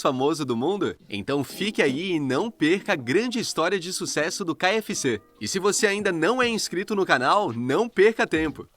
famoso do mundo? Então fique aí e não perca a grande história de sucesso do KFC. E se você ainda não é inscrito no canal, não perca tempo!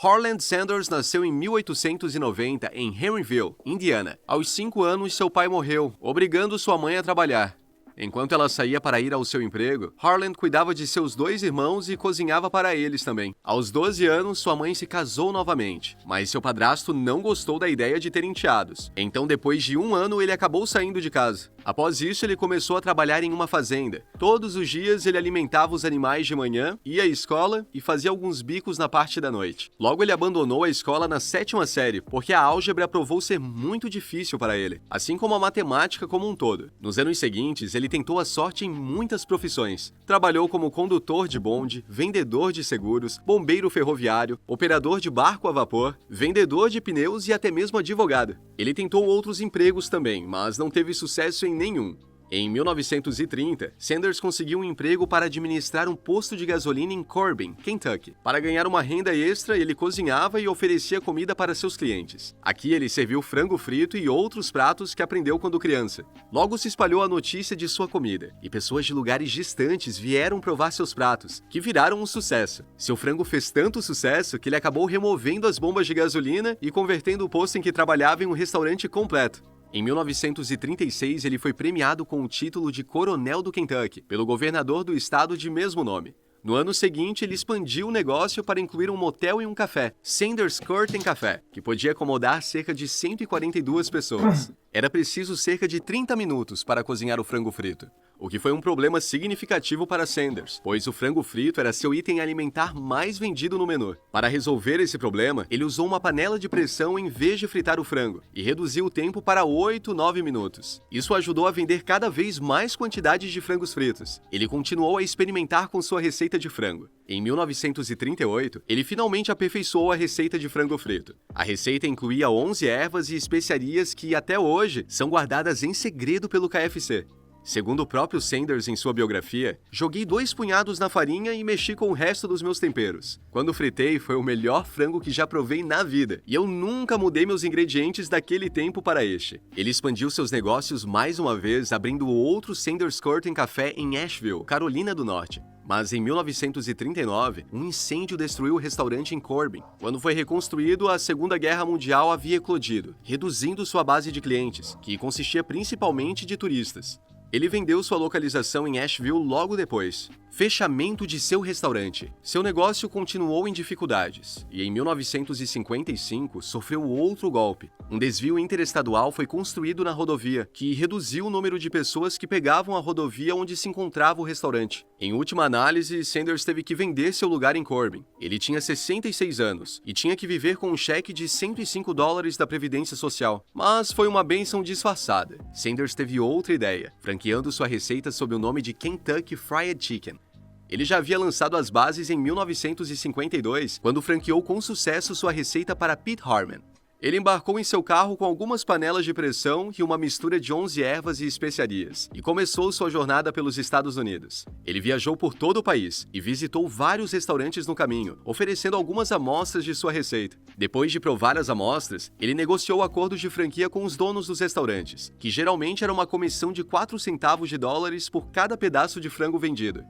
Harland Sanders nasceu em 1890 em Henryville, Indiana. Aos 5 anos, seu pai morreu, obrigando sua mãe a trabalhar. Enquanto ela saía para ir ao seu emprego, Harland cuidava de seus 2 irmãos e cozinhava para eles também. Aos 12 anos, sua mãe se casou novamente, mas seu padrasto não gostou da ideia de ter enteados. Então, depois de 1 ano, ele acabou saindo de casa. Após isso, ele começou a trabalhar em uma fazenda. Todos os dias, ele alimentava os animais de manhã, ia à escola e fazia alguns bicos na parte da noite. Logo, ele abandonou a escola na 7ª série, porque a álgebra provou ser muito difícil para ele, assim como a matemática como um todo. Nos anos seguintes, ele tentou a sorte em muitas profissões. Trabalhou como condutor de bonde, vendedor de seguros, bombeiro ferroviário, operador de barco a vapor, vendedor de pneus e até mesmo advogado. Ele tentou outros empregos também, mas não teve sucesso em nenhum. Em 1930, Sanders conseguiu um emprego para administrar um posto de gasolina em Corbin, Kentucky. Para ganhar uma renda extra, ele cozinhava e oferecia comida para seus clientes. Aqui ele serviu frango frito e outros pratos que aprendeu quando criança. Logo se espalhou a notícia de sua comida, e pessoas de lugares distantes vieram provar seus pratos, que viraram um sucesso. Seu frango fez tanto sucesso que ele acabou removendo as bombas de gasolina e convertendo o posto em que trabalhava em um restaurante completo. Em 1936, ele foi premiado com o título de Coronel do Kentucky, pelo governador do estado de mesmo nome. No ano seguinte, ele expandiu o negócio para incluir um motel e um café, Sanders Curtain Café, que podia acomodar cerca de 142 pessoas. Era preciso cerca de 30 minutos para cozinhar o frango frito, o que foi um problema significativo para Sanders, pois o frango frito era seu item alimentar mais vendido no menu. Para resolver esse problema, ele usou uma panela de pressão em vez de fritar o frango e reduziu o tempo para 8-9 minutos. Isso ajudou a vender cada vez mais quantidades de frangos fritos. Ele continuou a experimentar com sua receita de frango. Em 1938, ele finalmente aperfeiçoou a receita de frango frito. A receita incluía 11 ervas e especiarias que, até hoje, são guardadas em segredo pelo KFC. Segundo o próprio Sanders em sua biografia, joguei 2 punhados na farinha e mexi com o resto dos meus temperos. Quando fritei, foi o melhor frango que já provei na vida, e eu nunca mudei meus ingredientes daquele tempo para este. Ele expandiu seus negócios mais uma vez, abrindo outro Sanders Curtain Café em Asheville, Carolina do Norte. Mas em 1939, um incêndio destruiu o restaurante em Corbin. Quando foi reconstruído, a Segunda Guerra Mundial havia eclodido, reduzindo sua base de clientes, que consistia principalmente de turistas. Ele vendeu sua localização em Asheville logo depois. Fechamento de seu restaurante. Seu negócio continuou em dificuldades, e em 1955 sofreu outro golpe. Um desvio interestadual foi construído na rodovia, que reduziu o número de pessoas que pegavam a rodovia onde se encontrava o restaurante. Em última análise, Sanders teve que vender seu lugar em Corbin. Ele tinha 66 anos e tinha que viver com um cheque de $105 da Previdência Social. Mas foi uma bênção disfarçada. Sanders teve outra ideia, franqueando sua receita sob o nome de Kentucky Fried Chicken. Ele já havia lançado as bases em 1952, quando franqueou com sucesso sua receita para Pete Harmon. Ele embarcou em seu carro com algumas panelas de pressão e uma mistura de 11 ervas e especiarias, e começou sua jornada pelos Estados Unidos. Ele viajou por todo o país e visitou vários restaurantes no caminho, oferecendo algumas amostras de sua receita. Depois de provar as amostras, ele negociou acordos de franquia com os donos dos restaurantes, que geralmente era uma comissão de 4 centavos de dólares por cada pedaço de frango vendido.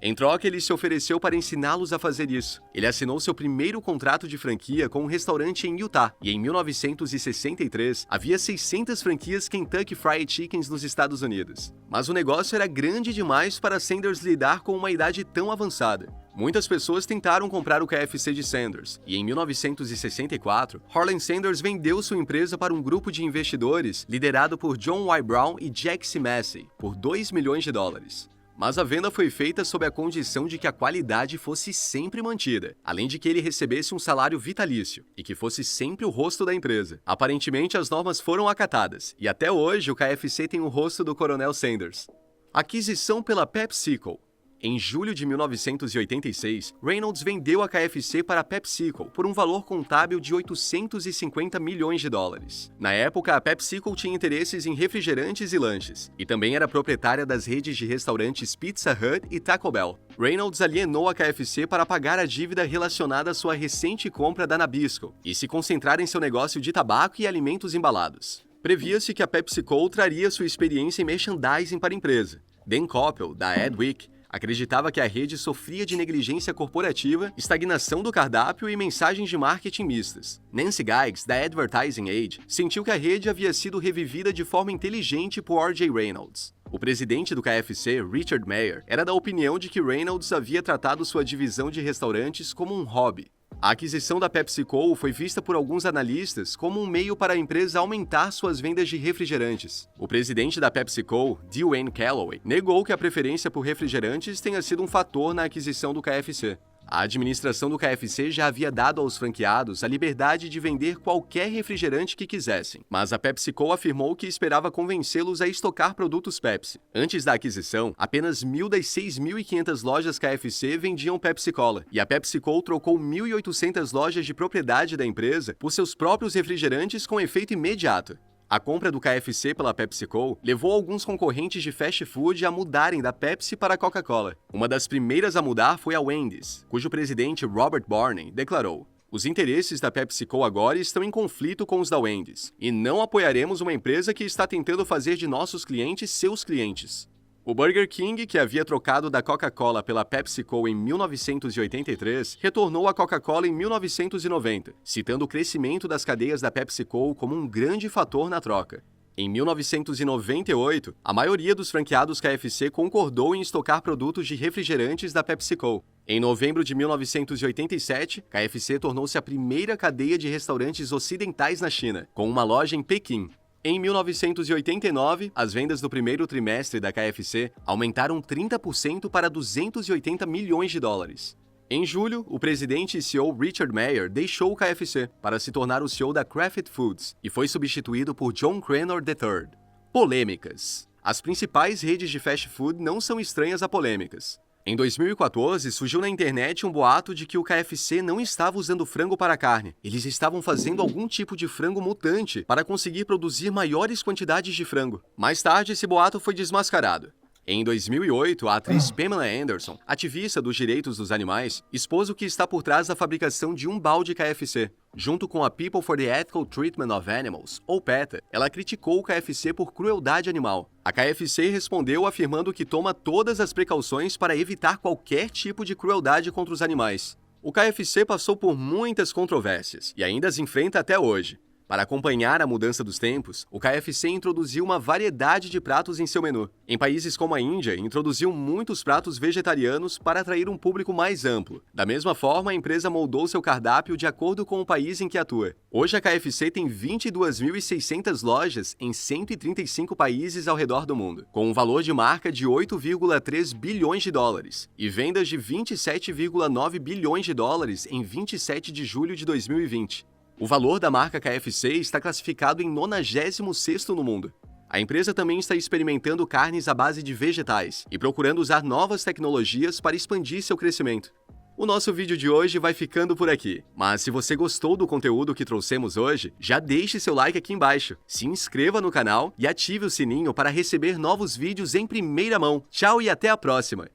Em troca, ele se ofereceu para ensiná-los a fazer isso. Ele assinou seu primeiro contrato de franquia com um restaurante em Utah, e em 1963 havia 600 franquias Kentucky Fried Chickens nos Estados Unidos. Mas o negócio era grande demais para Sanders lidar com uma idade tão avançada. Muitas pessoas tentaram comprar o KFC de Sanders, e em 1964, Harland Sanders vendeu sua empresa para um grupo de investidores liderado por John Y. Brown e Jack C. Massey por $2 milhões. Mas a venda foi feita sob a condição de que a qualidade fosse sempre mantida, além de que ele recebesse um salário vitalício e que fosse sempre o rosto da empresa. Aparentemente, as normas foram acatadas, e até hoje o KFC tem o rosto do Coronel Sanders. Aquisição pela PepsiCo. Em julho de 1986, Reynolds vendeu a KFC para a PepsiCo por um valor contábil de 850 milhões de dólares. Na época, a PepsiCo tinha interesses em refrigerantes e lanches, e também era proprietária das redes de restaurantes Pizza Hut e Taco Bell. Reynolds alienou a KFC para pagar a dívida relacionada à sua recente compra da Nabisco e se concentrar em seu negócio de tabaco e alimentos embalados. Previa-se que a PepsiCo traria sua experiência em merchandising para a empresa. Dan Koppel, da Adweek, acreditava que a rede sofria de negligência corporativa, estagnação do cardápio e mensagens de marketing mistas. Nancy Giggs, da Advertising Age, sentiu que a rede havia sido revivida de forma inteligente por R.J. Reynolds. O presidente do KFC, Richard Mayer, era da opinião de que Reynolds havia tratado sua divisão de restaurantes como um hobby. A aquisição da PepsiCo foi vista por alguns analistas como um meio para a empresa aumentar suas vendas de refrigerantes. O presidente da PepsiCo, Dwayne Calloway, negou que a preferência por refrigerantes tenha sido um fator na aquisição do KFC. A administração do KFC já havia dado aos franqueados a liberdade de vender qualquer refrigerante que quisessem, mas a PepsiCo afirmou que esperava convencê-los a estocar produtos Pepsi. Antes da aquisição, apenas 1.000 das 6.500 lojas KFC vendiam Pepsi-Cola, e a PepsiCo trocou 1.800 lojas de propriedade da empresa por seus próprios refrigerantes com efeito imediato. A compra do KFC pela PepsiCo levou alguns concorrentes de fast food a mudarem da Pepsi para a Coca-Cola. Uma das primeiras a mudar foi a Wendy's, cujo presidente Robert Barney declarou: "Os interesses da PepsiCo agora estão em conflito com os da Wendy's, e não apoiaremos uma empresa que está tentando fazer de nossos clientes seus clientes." O Burger King, que havia trocado da Coca-Cola pela PepsiCo em 1983, retornou à Coca-Cola em 1990, citando o crescimento das cadeias da PepsiCo como um grande fator na troca. Em 1998, a maioria dos franqueados KFC concordou em estocar produtos de refrigerantes da PepsiCo. Em novembro de 1987, KFC tornou-se a primeira cadeia de restaurantes ocidentais na China, com uma loja em Pequim. Em 1989, as vendas do primeiro trimestre da KFC aumentaram 30% para 280 milhões de dólares. Em julho, o presidente e CEO Richard Mayer deixou o KFC para se tornar o CEO da Kraft Foods e foi substituído por John Cranor III. Polêmicas. As principais redes de fast food não são estranhas a polêmicas. Em 2014, surgiu na internet um boato de que o KFC não estava usando frango para carne. Eles estavam fazendo algum tipo de frango mutante para conseguir produzir maiores quantidades de frango. Mais tarde, esse boato foi desmascarado. Em 2008, a atriz Pamela Anderson, ativista dos direitos dos animais, expôs o que está por trás da fabricação de um balde KFC. Junto com a People for the Ethical Treatment of Animals, ou PETA, ela criticou o KFC por crueldade animal. A KFC respondeu afirmando que toma todas as precauções para evitar qualquer tipo de crueldade contra os animais. O KFC passou por muitas controvérsias e ainda as enfrenta até hoje. Para acompanhar a mudança dos tempos, o KFC introduziu uma variedade de pratos em seu menu. Em países como a Índia, introduziu muitos pratos vegetarianos para atrair um público mais amplo. Da mesma forma, a empresa moldou seu cardápio de acordo com o país em que atua. Hoje, a KFC tem 22.600 lojas em 135 países ao redor do mundo, com um valor de marca de 8,3 bilhões de dólares e vendas de 27,9 bilhões de dólares em 27 de julho de 2020. O valor da marca KFC está classificado em 96º no mundo. A empresa também está experimentando carnes à base de vegetais e procurando usar novas tecnologias para expandir seu crescimento. O nosso vídeo de hoje vai ficando por aqui, mas se você gostou do conteúdo que trouxemos hoje, já deixe seu like aqui embaixo, se inscreva no canal e ative o sininho para receber novos vídeos em primeira mão. Tchau e até a próxima!